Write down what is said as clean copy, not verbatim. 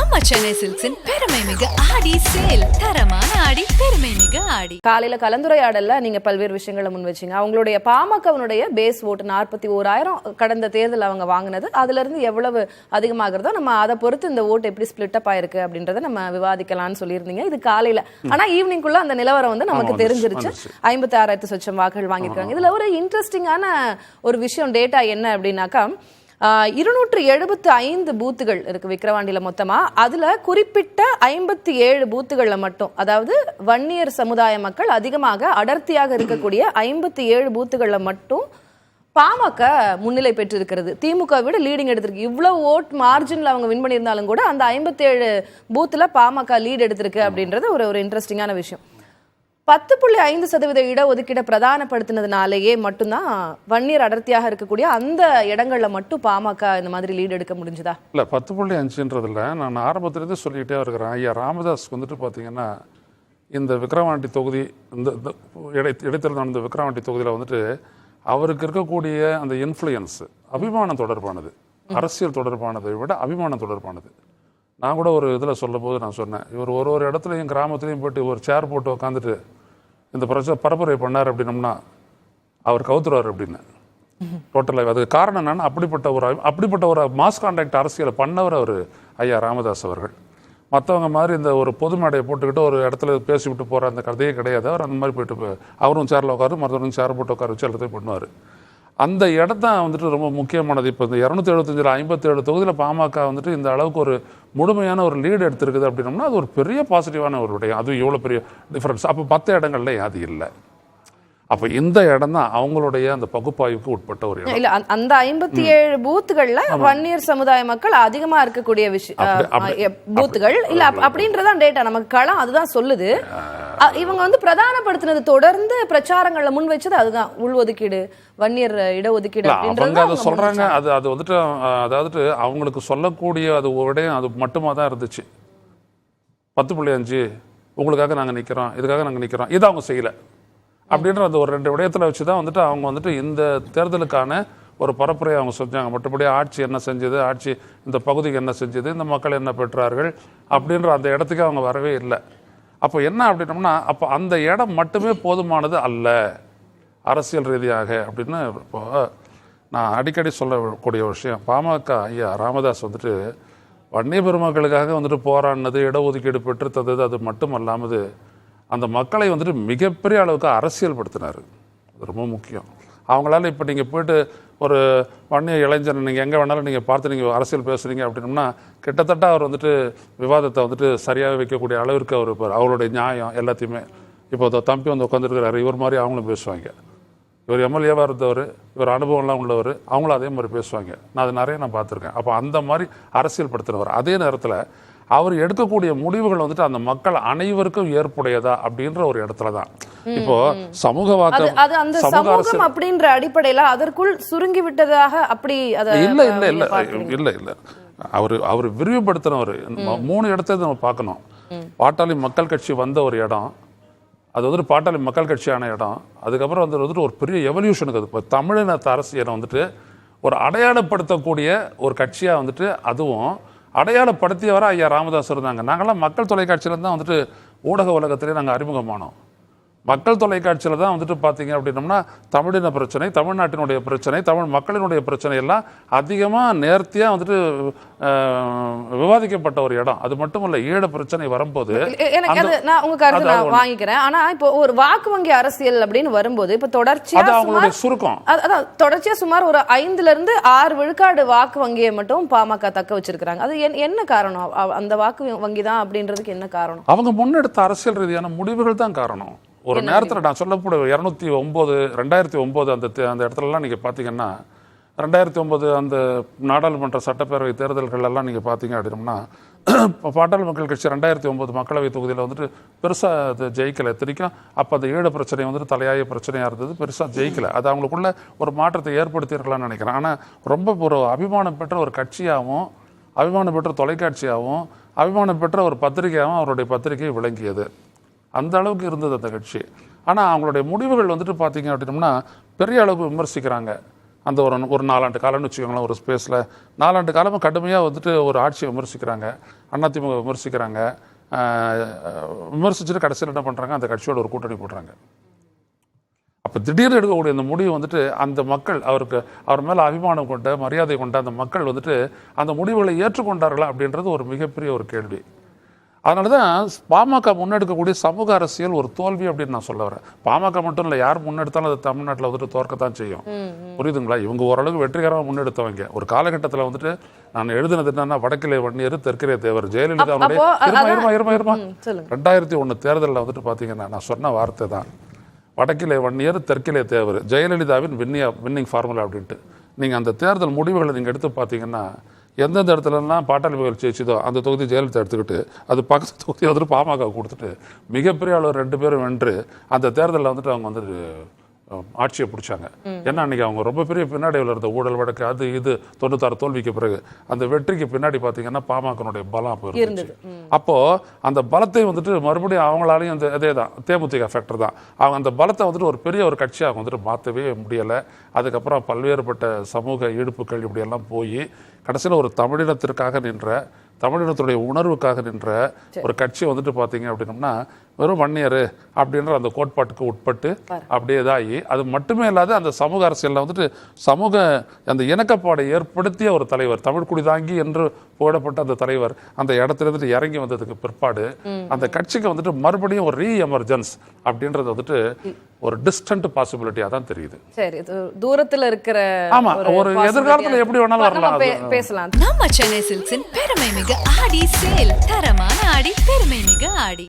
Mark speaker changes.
Speaker 1: நம்ம சென்னை சில்க்ஸின் பெருமை மிகு ஆடி சேல். தரமான ஆடி, பெருமை மிகு ஆடி.
Speaker 2: காலையில கலந்துரையாடல நீங்க பல்வேறு விஷயங்களை முன் வச்சீங்க. அவங்களுடைய பாமகவுடைய பேஸ் ஓட்டு 41,000 கடந்த தேர்தல் அவங்க வாங்கினது, அதுல இருந்து எவ்வளவு அதிகமாகிறதோ நம்ம அதை பொறுத்து இந்த ஓட்டு எப்படி ஸ்பிளிட் அப் ஆயிருக்கு அப்படின்றத நம்ம விவாதிக்கலாம்னு சொல்லியிருந்தீங்க. இது காலையில. ஆனா ஈவினிங்குள்ள அந்த நிலவரம் வந்து நமக்கு தெரிஞ்சிருச்சு. 56,000 சொச்சம் வாக்குகள் வாங்கியிருக்காங்க. இதுல ஒரு இன்ட்ரெஸ்டிங்கான ஒரு விஷயம் டேட்டா என்ன அப்படின்னாக்கா, 275 பூத்துகள் இருக்கு விக்கிரவாண்டியில மொத்தமா. அதுல குறிப்பிட்ட 57 பூத்துகள்ல மட்டும், அதாவது வன்னியர் சமுதாய மக்கள் அதிகமாக அடர்த்தியாக இருக்கக்கூடிய 57 பூத்துகள்ல மட்டும் பாமக முன்னிலை பெற்றிருக்கிறது. திமுக விட லீடிங் எடுத்திருக்கு. இவ்வளவு ஓட் மார்ஜின்ல அவங்க வின் பண்ணியிருந்தாலும் கூட அந்த 57 பூத்துல பாமக லீட் எடுத்திருக்கு அப்படின்றது ஒரு இன்ட்ரெஸ்டிங்கான விஷயம். 10.5% இடஒதுக்கீடை பிரதானப்படுத்தினதுனாலேயே மட்டும்தான் வன்னியர் அடர்த்தியாக இருக்கக்கூடிய அந்த இடங்கள்ல மட்டும் பாமக இந்த மாதிரி லீட் எடுக்க முடிஞ்சுதா?
Speaker 3: இல்லை, 10.5ன்றதுல நான் ஆரம்பத்திலேருந்து சொல்லிக்கிட்டே இருக்கிறேன். ஐயா ராமதாஸ் வந்துட்டு பார்த்தீங்கன்னா, இந்த விக்கிரவாண்டி தொகுதி, இந்த இடைத்தேர்தல் நடந்த விக்கிரவாண்டி தொகுதியில் வந்துட்டு அவருக்கு இருக்கக்கூடிய அந்த இன்ஃப்ளூயன்ஸ் அபிமானம் தொடர்பானது, அரசியல் தொடர்பானதை விட அபிமானம் தொடர்பானது. நான் கூட ஒரு இதில் சொல்லும் போது நான் சொன்னேன், இவர் ஒரு இடத்துலையும் கிராமத்துலையும் போய்ட்டு ஒரு சேர் போட்டு உட்காந்துட்டு இந்த பரப்புரை பண்ணார் அப்படின்னம்னா அவர் கவுத்துருவார் அப்படின்னு டோட்டலாக. அதுக்கு காரணம் என்னன்னா, அப்படிப்பட்ட ஒரு மாஸ் கான்டாக்ட் அரசியலை பண்ணவர் அவர் ஐயா ராமதாஸ் அவர்கள். மற்றவங்க மாதிரி இந்த ஒரு பொது மேடையை போட்டுக்கிட்டு ஒரு இடத்துல பேசிவிட்டு போகிற அந்த கதையே கிடையாது. அவர் அந்த மாதிரி போயிட்டு அவரும் சேரில் உட்காரு, மற்றவரும் சேர் போட்டு உட்கார வச்சு எல்லாத்தையும் பண்ணுவார். அந்த இடத்தான் வந்துட்டு ரொம்ப முக்கியமானது. இப்போ இந்த 275 57 தொகுதியில் பாமக வந்துட்டு இந்த அளவுக்கு ஒரு முழுமையான ஒரு லீடு எடுத்திருக்குது அப்படின்னோம்னா அது ஒரு பெரிய பாசிட்டிவான ஒரு விடயம். அது எவ்வளோ பெரிய டிஃப்ரென்ஸ். அப்போ 10 இடங்கள்ல அது இல்லை. அப்போ இந்த இடம் தான் அவங்களுடைய அந்த பகுப்பாய்வுக்கு உட்பட்ட ஒரு இடம்.
Speaker 2: இல்ல, அந்த 57 பூத்துகள்ல வன்னியர் சமுதாய மக்கள் அதிகமா இருக்கக்கூடிய பூத்துகள் இல்ல அப்படின்றதான் டேட்டா நமக்கு களம் அதுதான் சொல்லுது. இவங்க வந்து பிரதானப்படுத்தினது, தொடர்ந்து பிரச்சாரங்கள்ல முன் வச்சது அதுதான், உள்ஒதுக்கீடு, வன்னியர் இடஒதுக்கீடு.
Speaker 3: அவங்க அதை சொல்றாங்க. அது வந்துட்டு அதாவது அவங்களுக்கு சொல்லக்கூடிய அது விடயம் அது மட்டுமா தான் இருந்துச்சு. 10.5 உங்களுக்காக நாங்கள் நிற்கிறோம், இதுக்காக நாங்கள் நிற்கிறோம், இதை அவங்க செய்யலை அப்படின்ற அந்த ஒரு 2 விடயத்தில் வச்சு தான் வந்துட்டு அவங்க வந்துட்டு இந்த தேர்தலுக்கான ஒரு பரப்புரையை அவங்க செஞ்சாங்க. மற்றபடி ஆட்சி என்ன செஞ்சது, ஆட்சி இந்த பகுதிக்கு என்ன செஞ்சது, இந்த மக்கள் என்ன பெற்றார்கள் அப்படின்ற அந்த இடத்துக்கு அவங்க வரவே இல்லை. அப்போ என்ன அப்படின்னோம்னா, அப்போ அந்த இடம் மட்டுமே போதுமானது அல்ல அரசியல் ரீதியாக அப்படின்னு. இப்போ நான் அடிக்கடி சொல்லக்கூடிய விஷயம், பாமக ஐயா ராமதாஸ் வந்துட்டு வன்னிய பெருமக்களுக்காக வந்துட்டு போராடினது, இடஒதுக்கீடு பெற்று தந்தது, அது மட்டும் அல்லாமல் அந்த மக்களை வந்துட்டு மிகப்பெரிய அளவுக்கு அரசியல் படுத்தினார். அது ரொம்ப முக்கியம். அவங்களால இப்போ நீங்கள் போய்ட்டு ஒரு வன்னிய இளைஞர் நீங்கள் எங்கே வேணாலும் நீங்கள் பார்த்து நீங்கள் அரசியல் பேசுகிறீங்க அப்படின்னோம்னா கிட்டத்தட்ட அவர் வந்துட்டு விவாதத்தை வந்துட்டு சரியாக வைக்கக்கூடிய அளவிற்கு அவர் இருப்பார். அவருடைய நியாயம் எல்லாத்தையுமே. இப்போ தம்பி வந்து உட்காந்துருக்கிறாரு, இவர் மாதிரி அவங்களும் பேசுவாங்க. இவர் எம்எல்ஏவாக இருந்தவர், இவர் அனுபவம்லாம் உள்ளவர், அவங்களும் அதே மாதிரி பேசுவாங்க. நான் அது நிறைய பார்த்துருக்கேன். அப்போ அந்த மாதிரி அரசியல் படுத்தினவர். அதே நேரத்தில் அவர் எடுக்கக்கூடிய முடிவுகள் வந்துட்டு அந்த மக்கள் அனைவருக்கும் ஏற்புடையதா அப்படின்ற ஒரு இடத்துல தான். இப்போ சமூக வாக்கு
Speaker 2: அப்படின்ற அடிப்படையில அதற்குள் சுருங்கி விட்டதாக அப்படி
Speaker 3: இல்ல அவர் விரிவுபடுத்தினவர். 3 இடத்தை நம்ம பார்க்கணும். பாட்டாளி மக்கள் கட்சி வந்த ஒரு இடம், அது வந்துட்டு பாட்டாளி மக்கள் கட்சியான இடம். அதுக்கப்புறம் வந்துட்டு ஒரு பெரிய எவல்யூஷனுக்கு அது இப்போ தமிழினத்து அரசியலை வந்துட்டு ஒரு அடையாளப்படுத்தக்கூடிய ஒரு கட்சியாக வந்துட்டு, அதுவும் அடையாளப்படுத்தியவரை ஐயா ராமதாஸ் இருந்தாங்க. நாங்கள்லாம் மக்கள் தொலைக்காட்சியில் தான் வந்துட்டு ஊடக உலகத்திலே நாங்கள் அறிமுகமானோம். மக்கள் தொலைக்காட்சியில் தான் வந்துட்டு பார்த்தீங்க அப்படின்னோம்னா தமிழின பிரச்சனை, தமிழ்நாட்டினுடைய பிரச்சனை, தமிழ் மக்களினுடைய பிரச்சனை எல்லாம் அதிகமாக நேர்த்தியாக வந்துட்டு விவாதிக்கப்பட்ட ஒரு இடம். அது மட்டும் இல்லை, ஈழ பிரச்சனை வரும்போது
Speaker 2: நான் உங்க கருத்து நான் வாங்கிக்கிறேன். ஆனா இப்போ ஒரு வாக்கு வங்கி அரசியல் அப்படின்னு வரும்போது இப்போ தொடர்ச்சியா
Speaker 3: சுருக்கம்
Speaker 2: தொடர்ச்சியா சுமார் ஒரு 5-6 விழுக்காடு வாக்கு வங்கியை மட்டும் பாமக தக்க வச்சிருக்காங்க. அது என்ன காரணம்? அந்த வாக்கு வங்கி தான் அப்படின்றதுக்கு என்ன காரணம்?
Speaker 3: அவங்க முன்னெடுத்த அரசியல் ரீதியான முடிவுகள் தான் காரணம். ஒரு நேரத்தில் நான் சொல்லக்கூடிய 2009 அந்த இடத்துலலாம் நீங்கள் பார்த்தீங்கன்னா, 2009 அந்த நாடாளுமன்ற சட்டப்பேரவை தேர்தல்கள் எல்லாம் நீங்கள் பார்த்தீங்க அப்படின்னா, பாட்டாளி மக்கள் கட்சி 2009 மக்களவை தொகுதியில் வந்துட்டு பெருசாக அது ஜெயிக்கலை. இத்தனைக்கும் அப்போ அந்த ஈழ பிரச்சனை வந்துட்டு தலையாய பிரச்சனையாக இருந்தது, பெருசாக ஜெயிக்கலை. அது அவங்களுக்குள்ள ஒரு மாற்றத்தை ஏற்படுத்தியிருக்கலாம்னு நினைக்கிறேன். ஆனால் ரொம்ப ஒரு அபிமானம் பெற்ற ஒரு கட்சியாகவும், அபிமானம் பெற்ற தொலைக்காட்சியாகவும், அபிமானம் பெற்ற ஒரு பத்திரிகையாகவும் அவருடைய பத்திரிகை விளங்கியது. அந்த அளவுக்கு இருந்தது அந்த கட்சி. ஆனால் அவங்களுடைய முடிவுகள் வந்துட்டு பார்த்தீங்க அப்படின்னோம்னா பெரிய அளவுக்கு விமர்சிக்கிறாங்க. அந்த ஒரு 4 ஆண்டு காலம்னு வச்சுக்கோங்களேன். ஒரு ஸ்பேஸில் 4 ஆண்டு காலமாக கடுமையாக வந்துட்டு ஒரு ஆட்சியை விமர்சிக்கிறாங்க, அதிமுக விமர்சிக்கிறாங்க. விமர்சிச்சுட்டு கடைசியில் என்ன பண்ணுறாங்க, அந்த கட்சியோட ஒரு கூட்டணி போடுறாங்க. அப்போ திடீர்னு எடுக்கக்கூடிய அந்த முடிவு வந்துட்டு அந்த மக்கள் அவர் மேலே அபிமானம் கொண்ட மரியாதை கொண்ட அந்த மக்கள் வந்துட்டு அந்த முடிவுகளை ஏற்றுக்கொண்டார்களா அப்படின்றது ஒரு மிகப்பெரிய ஒரு கேள்வி. அதனால தான் பாமக முன்னெடுக்கக்கூடிய சமூக அரசியல் ஒரு தோல்வி அப்படின்னு நான் சொல்ல வரேன். பாமக மட்டும் இல்லை, யார் முன்னெடுத்தாலும் அது தமிழ்நாட்டில் வந்துட்டு தோற்கத்தான் செய்யும். புரியுதுங்களா? இவங்க ஓரளவுக்கு வெற்றிகரமாக முன்னெடுத்தவங்க. ஒரு காலகட்டத்தில் வந்துட்டு நான் எழுதினது என்னன்னா, வடக்கிலே வன்னியர் தெற்கிலே தேவர். ஜெயலலிதாவுடைய 2001 தேர்தலில் வந்துட்டு பார்த்தீங்கன்னா நான் சொன்ன வார்த்தை தான், வடக்கிலே வன்னியர் தெற்கிலே தேவர், ஜெயலலிதாவின் வின்னிங் ஃபார்முலா அப்படின்ட்டு. நீங்கள் அந்த தேர்தல் முடிவுகளை நீங்கள் எடுத்து பார்த்தீங்கன்னா, எந்தெந்த இடத்துலலாம் பாட்டாளி மக்கள் ஜெயிச்சதோ அந்த தொகுதி ஜெயலலிதா எடுத்துக்கிட்டு அது பக்கத்து தொகுதியை வந்துட்டு பாமக கொடுத்துட்டு மிகப்பெரிய அளவு 2 பேரும் வென்று அந்த தேர்தலில் வந்துட்டு அவங்க வந்துட்டு ஆட்சியை பிடிச்சாங்க. ஏன்னா அன்னைக்கு அவங்க ரொம்ப பெரிய பின்னாடியில் இருந்த ஊழல் வழக்கு அது இது 96 தோல்விக்கு பிறகு அந்த வெற்றிக்கு பின்னாடி பார்த்தீங்கன்னா பாமகனுடைய பலம் போயிருந்துச்சு. அப்போ அந்த பலத்தை வந்துட்டு மறுபடியும் அவங்களாலையும் அந்த அதே தான் தேமுதிக ஃபேக்டர் தான், அவங்க அந்த பலத்தை வந்துட்டு ஒரு பெரிய ஒரு கட்சியாக அவங்க வந்துட்டு மாற்றவே முடியலை. அதுக்கப்புறம் பல்வேறுபட்ட சமூக ஈடுப்புகள் இப்படியெல்லாம் போய் கடைசியில் ஒரு தமிழினத்திற்காக நின்ற, தமிழினத்துடைய உணர்வுக்காக நின்ற ஒரு கட்சி வந்துட்டு பார்த்தீங்க அப்படின்னம்னா வெறும் வன்னியர் அப்படின்ற அந்த கோட்பாட்டுக்கு உட்பட்டு அப்படியே இதாகி, அது மட்டுமே இல்லாத அந்த சமூக அரசியலில் வந்துட்டு சமூக அந்த இணக்கப்பாடை ஏற்படுத்திய ஒரு தலைவர், தமிழ் குடிதாங்கி என்று போடப்பட்ட அந்த தலைவர் அந்த இடத்துல வந்துட்டு இறங்கி வந்ததுக்கு பிற்பாடு அந்த கட்சிக்கு வந்துட்டு மறுபடியும் ஒரு ரீஎமர்ஜென்ஸ் அப்படின்றது வந்துட்டு ஒரு டிஸ்டன்ட் பாசிபிலிட்டியா தான் தெரியுது.
Speaker 2: சரி, தூரத்துல இருக்கிற
Speaker 3: ஆமா, ஒரு எதிர்காலத்துல எப்படி வேணாலும் வரலாம்.
Speaker 2: பேசலாம்.
Speaker 1: நம்ம சென்னை சில்க்ஸின் பெருமை மிக ஆடி சேல். தரமான ஆடி, பெருமை மிக ஆடி.